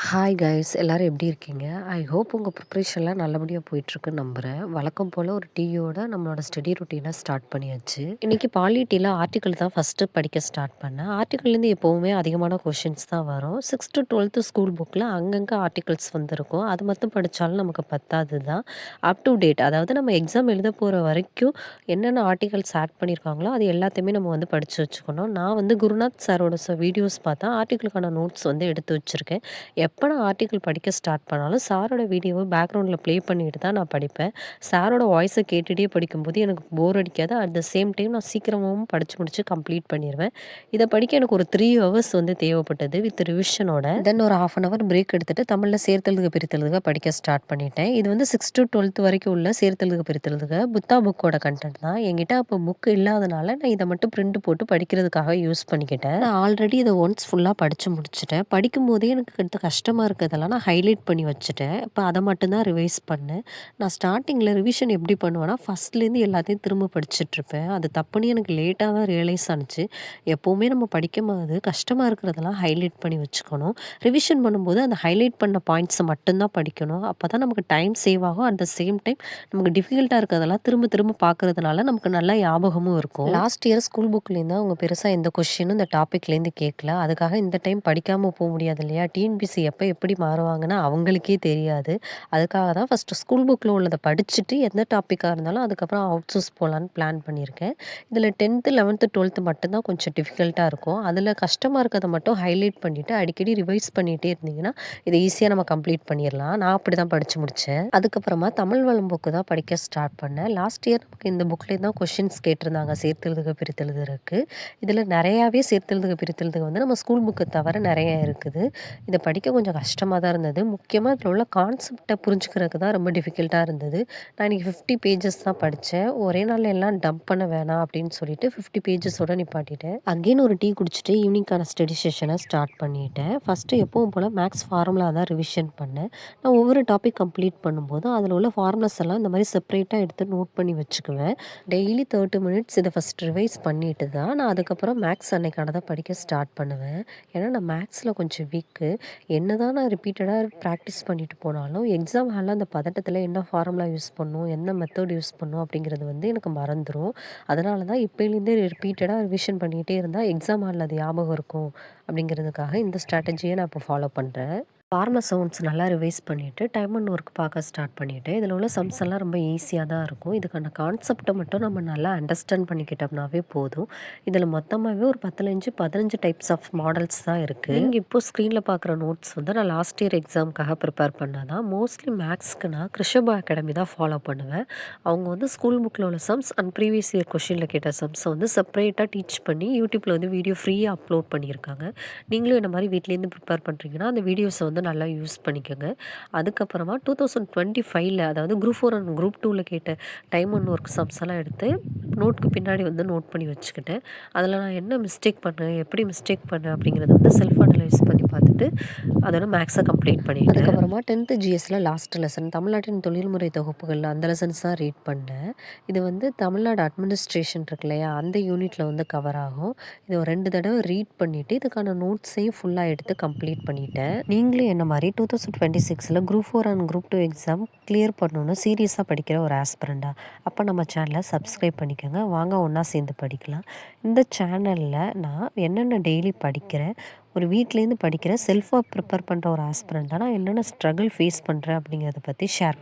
Hi guys எல்லாரும் எப்படி இருக்கீங்க? ஐ ஹோப் உங்கள் ப்ரிப்ரேஷன்லாம் நல்லபடியாக போயிட்டுருக்குன்னு நம்புகிறேன். வழக்கம் போல் ஒரு டீயோட நம்மளோட ஸ்டடி ரொட்டீனை ஸ்டார்ட் பண்ணியாச்சு. இன்றைக்கி பாலிட்டியில் ஆர்டிக்கல் தான் ஃபஸ்ட்டு படிக்க ஸ்டார்ட் பண்ணேன். ஆர்டிக்கல்லேருந்து எப்போவுமே அதிகமான கொஷின்ஸ் தான் வரும். 6th to 12th ஸ்கூல் புக்கில் அங்கங்கே ஆர்டிகல்ஸ் வந்துருக்கும். அது மட்டும் படித்தாலும் நமக்கு பத்தாது தான். அப் டு டேட் அதாவது நம்ம எக்ஸாம் எழுத போகிற வரைக்கும் என்னென்ன ஆர்டிகல்ஸ் ஆட் பண்ணியிருக்காங்களோ அது எல்லாத்தையுமே நம்ம வந்து படித்து வச்சுக்கணும். நான் வந்து குருநாத் சாரோட வீடியோஸ் பார்த்தா ஆர்டிக்கலுக்கான நோட்ஸ் வந்து எடுத்து வச்சுருக்கேன். எப்போ நான் ஆர்டிக்கிள் படிக்க ஸ்டார்ட் பண்ணாலும் சாரோட வீடியோவை பேக்ரவுண்டில் ப்ளே பண்ணிட்டு தான் நான் படிப்பேன். சாரோட வாய்ஸை கேட்டுகிட்டே படிக்கும்போது எனக்கு போர் அடிக்காது. அட் த சேம் டைம் நான் சீக்கிரமாகவும் படித்து முடித்து கம்ப்ளீட் பண்ணிடுவேன். இதை படிக்க எனக்கு ஒரு 3 ஹவர்ஸ் வந்து தேவைப்பட்டது வித் ரிவிஷனோட. தென் ஒரு 1/2 அன் பிரேக் எடுத்துகிட்டு தமிழில் சேர்த்தெழுதுக பிரித்தெழுதுக படிக்க ஸ்டார்ட் பண்ணிட்டேன். இது வந்து 6th to 12th வரைக்கும் உள்ள சேர்த்தெழுதுக பிரித்தெழுதுக புத்தா புக்கோட கண்டென்ட் தான். என்கிட்ட அப்போ புக் இல்லாதனால நான் இதை மட்டும் பிரிண்ட் போட்டு படிக்கிறதுக்காக யூஸ் பண்ணிக்கிட்டேன். நான் ஆல்ரெடி இதை ஒன்ஸ் ஃபுல்லாக படித்து முடிச்சிட்டேன். படிக்கும்போதே எனக்கு கஷ்டமாக இருக்கிறதெல்லாம் நான் ஹைலைட் பண்ணி வச்சுட்டேன். இப்போ அதை மட்டும்தான் ரிவைஸ் பண்ணேன். நான் ஸ்டார்ட்டிங்கில் ரிவிஷன் எப்படி பண்ணுவேன்னா, ஃபஸ்ட்லேருந்து எல்லாத்தையும் திரும்ப படிச்சுட்ருப்பேன். அது தப்புன்னு எனக்கு லேட்டாக தான் ரியலைஸ் ஆனுச்சு. எப்போவுமே நம்ம படிக்கும்போது கஷ்டமாக இருக்கிறதெல்லாம் ஹைலைட் பண்ணி வச்சுக்கணும். ரிவிஷன் பண்ணும்போது அந்த ஹைலைட் பண்ண பாயிண்ட்ஸை மட்டும்தான் படிக்கணும். அப்போ தான் நமக்கு டைம் சேவ் ஆகும். அட் த சேம் டைம் நமக்கு டிஃபிகல்ட்டாக இருக்கிறதெல்லாம் திரும்ப திரும்ப பார்க்குறதுனால நமக்கு நல்லா ஞாபகமும் இருக்கும். லாஸ்ட் இயர் ஸ்கூல் புக்லேருந்து அவங்க பெருசாக எந்த கொஷினும் இந்த டாப்பிக்லேருந்து கேட்கல. அதுக்காக இந்த டைம் படிக்காமல் போக முடியாது இல்லையா? டிஎன்பிசி எப்போ எப்படி மாறுவாங்கன்னா அவங்களுக்கே தெரியாது. அதுக்காக தான் ஃபஸ்ட்டு ஸ்கூல் புக்கில் உள்ளதை படிச்சுட்டு எந்த டாப்பிக்காக இருந்தாலும் அதுக்கப்புறம் அவுட்சோர்ஸ் போகலான்னு பிளான் பண்ணியிருக்கேன். இதில் 10th 11th 12th மட்டும்தான் கொஞ்சம் டிஃபிகல்ட்டாக இருக்கும். அதில் கஷ்டமாக இருக்கிறத மட்டும் ஹைலைட் பண்ணிவிட்டு அடிக்கடி ரிவைஸ் பண்ணிகிட்டே இருந்தீங்கன்னா இதை ஈஸியாக நம்ம கம்ப்ளீட் பண்ணிடலாம். நான் அப்படி தான் படித்து முடித்தேன். அதுக்கப்புறமா தமிழ் வளம் புக்கு தான் படிக்க ஸ்டார்ட் பண்ணேன். லாஸ்ட் இயர் நமக்கு இந்த புக்லேயே தான் கொஷின்ஸ் கேட்டிருந்தாங்க சேர்த்தெழுதுக பிரித்தெழுதுறதுக்கு. இதில் நிறையாவே சேர்த்தெழுதுக பிரித்தெழுதுக வந்து நம்ம ஸ்கூல் புக்கை தவிர நிறைய இருக்குது. இதை படிக்க கொஞ்சம் கஷ்டமாக தான் இருந்தது. முக்கியமாக இதில் உள்ள கான்செப்டை புரிஞ்சுக்கிறதுக்கு தான் ரொம்ப டிஃபிகல்ட்டாக இருந்தது. நான் இன்றைக்கி 50 பேஜஸ் தான் படித்தேன். ஒரே நாளில் எல்லாம் டம்ப் பண்ண வேணாம் அப்படின்னு சொல்லிட்டு 50 பேஜஸோடு நிப்பாட்டிட்டேன். அங்கேயும் ஒரு டீ குடிச்சிட்டு ஈவினிங்கான ஸ்டடி செஷனை ஸ்டார்ட் பண்ணிட்டேன். ஃபஸ்ட்டு எப்பவும் போல் மேக்ஸ் ஃபார்முலா தான் ரிவிஷன் பண்ணேன். நான் ஒவ்வொரு டாபிக் கம்ப்ளீட் பண்ணும்போதும் அதில் உள்ள ஃபார்முலாஸ் எல்லாம் இந்த மாதிரி செப்பரேட்டாக எடுத்து நோட் பண்ணி வச்சுக்குவேன். டெய்லி 30 மினிட்ஸ் இதை ஃபஸ்ட் ரிவைஸ் பண்ணிட்டு தான் நான் அதுக்கப்புறம் மேக்ஸ் அன்னைக்கானதை படிக்க ஸ்டார்ட் பண்ணுவேன். ஏன்னா நான் மேக்ஸில் கொஞ்சம் வீக்கு. என்ன தான் நான் ரிப்பீட்டடாக ப்ராக்டிஸ் பண்ணிட்டு போனாலும் எக்ஸாம் ஹாலில் அந்த பதட்டத்தில் என்ன ஃபார்முலா யூஸ் பண்ணணும், என்ன மெத்தட் யூஸ் பண்ணணும் அப்படிங்கிறது வந்து எனக்கு மறந்துடும். அதனால தான் இப்போலேருந்தே ரிப்பீட்டடாக ரிவிஷன் பண்ணிகிட்டே இருந்தால் எக்ஸாம் ஹாலில் அது ஞாபகம் இருக்கும் அப்படிங்கிறதுக்காக இந்த ஸ்ட்ராட்டஜியை நான் இப்போ ஃபாலோ பண்ணுறேன். ஃபார்முலா சவுண்ட்ஸ் நல்லா ரிவைஸ் பண்ணிவிட்டு டைம் அண்ட் ஒர்க் பார்க்க ஸ்டார்ட் பண்ணிவிட்டேன். இதில் உள்ள சம்ஸ் எல்லாம் ரொம்ப ஈஸியாக தான் இருக்கும். இதுக்கான கான்செப்டை மட்டும் நம்ம நல்லா அண்டர்ஸ்டாண்ட் பண்ணிக்கிட்டோம்னாவே போதும். இதில் மொத்தமாகவே ஒரு 15 டைப்ஸ் ஆஃப் மாடல்ஸ் தான் இருக்குது. நீங்கள் இப்போ ஸ்க்ரீனில் பார்க்குற நோட்ஸ் வந்து நான் லாஸ்ட் இயர் எக்ஸாமுக்காக ப்ரிப்பேர் பண்ணால் தான். மோஸ்ட்லி மேக்ஸ்க்கு நான் கிருஷபா அகாடமி தான் ஃபாலோ பண்ணுவேன். அவங்க வந்து ஸ்கூல் புக்கில் உள்ள சம்ஸ் அண்ட் ப்ரீவியஸ் இயர் கொஷினில் கேட்ட சம்ஸை வந்து செப்பரேட்டாக டீச் பண்ணி யூடியூப்பில் வந்து வீடியோ ஃப்ரீயாக அப்லோட் பண்ணியிருக்காங்க. நீங்களும் இந்த மாதிரி வீட்லேருந்து ப்ரிப்பேர் பண்ணுறீங்கன்னா அந்த வீடியோஸை வந்து நல்லா யூஸ் பண்ணிக்கோங்க. அதுக்கப்புறமா 2025ல் அதாவது குரூப் 4 அண்ட் குரூப் 2ல் கேட்ட டைம் அண்ட் ஒர்க் சம்ஸ் எல்லாம் எடுத்து நோட்க்கு பின்னாடி வந்து நோட் பண்ணி வச்சுக்கிட்டேன். அதில் நான் என்ன மிஸ்டேக் பண்ணேன், எப்படி மிஸ்டேக் பண்ணேன் அப்படிங்கிறத வந்து செல்ஃப் அனலைஸ் பண்ணி பார்த்துட்டு அதோட மேக்ஸை கம்ப்ளீட் பண்ணிட்டேன். அதுக்கப்புறமா 10th ஜிஎஸ்ல லாஸ்ட் லெசன் தமிழ்நாட்டின் தொழில்முறை தொகுப்புகளில் அந்த லெசன்ஸ் தான் ரீட் பண்ணேன். இது வந்து தமிழ்நாடு அட்மினிஸ்ட்ரேஷன் இருக்கு இல்லையா, அந்த யூனிட்டில் வந்து கவர் ஆகும். இதை ஒரு 2 தடவை ரீட் பண்ணிவிட்டு இதுக்கான நோட்ஸையும் ஃபுல்லாக எடுத்து கம்ப்ளீட் பண்ணிட்டேன். நீங்களும் என்ன மாதிரி 2026ல் group 4 and group 2 exam clear பண்ணணுன்னு சீரியஸாக படிக்கிற ஒரு ஆஸ்பிரண்டா அப்போ நம்ம சேனலை சப்ஸ்கிரைப் பண்ணிக்கோங்க. வாங்க ஒன்றா சேர்ந்து படிக்கலாம். இந்த சேனலில் நான் என்னென்ன டெய்லி படிக்கிறேன், ஒரு வீட்லேருந்து படிக்கிறேன், செல்ஃபாக ப்ரிப்பேர் பண்ணுற ஒரு ஆஸ்பிரண்டா நான் என்னென்ன ஸ்ட்ரகிள் ஃபேஸ் பண்ணுறேன் அப்படிங்கிறத பற்றி ஷேர்